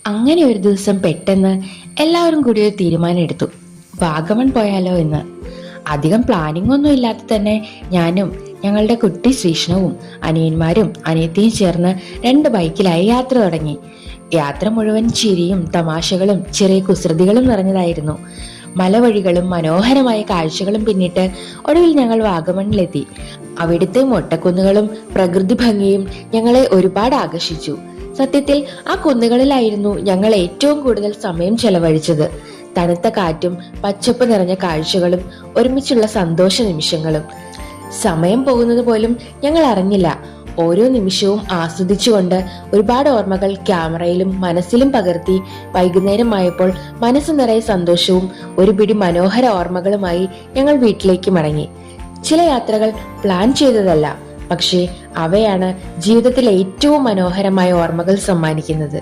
അങ്ങനെ ഒരു ദിവസം പെട്ടെന്ന് എല്ലാവരും കൂടി ഒരു തീരുമാനം എടുത്തു. വാഗമൺ പോയാലോ എന്ന്. അധികം പ്ലാനിംഗ് ഒന്നും ഇല്ലാതെ തന്നെ ഞാനും ഞങ്ങളുടെ കുട്ടി ശ്രീഷ്ണവും അനിയന്മാരും അനിയത്തിയും ചേർന്ന് 2 ബൈക്കിലായി യാത്ര തുടങ്ങി. യാത്ര മുഴുവൻ ചിരിയും തമാശകളും ചെറിയ കുസൃതികളും നിറഞ്ഞതായിരുന്നു. മലവഴികളും മനോഹരമായ കാഴ്ചകളും പിന്നിട്ട് ഒടുവിൽ ഞങ്ങൾ വാഗമണിലെത്തി. അവിടുത്തെ മൊട്ടക്കുന്നുകളും പ്രകൃതി ഭംഗിയും ഞങ്ങളെ ഒരുപാട് ആകർഷിച്ചു. സത്യത്തിൽ ആ കുന്നുകളിലായിരുന്നു ഞങ്ങൾ ഏറ്റവും കൂടുതൽ സമയം ചെലവഴിച്ചത്. തണുത്ത കാറ്റും പച്ചപ്പ് നിറഞ്ഞ കാഴ്ചകളും ഒരുമിച്ചുള്ള സന്തോഷ നിമിഷങ്ങളും. സമയം പോകുന്നത് പോലും ഞങ്ങൾ അറിഞ്ഞില്ല. ഓരോ നിമിഷവും ആസ്വദിച്ചുകൊണ്ട് ഒരുപാട് ഓർമ്മകൾ ക്യാമറയിലും മനസ്സിലും പകർത്തി വൈകുന്നേരമായപ്പോൾ മനസ്സ് നിറയെ സന്തോഷവും ഒരു പിടി മനോഹര ഓർമ്മകളുമായി ഞങ്ങൾ വീട്ടിലേക്ക് മടങ്ങി. ചില യാത്രകൾ പ്ലാൻ ചെയ്തതല്ല, പക്ഷേ അവയാണ് ജീവിതത്തിൽ ഏറ്റവും മനോഹരമായ ഓർമ്മകൾ സമ്മാനിക്കുന്നത്.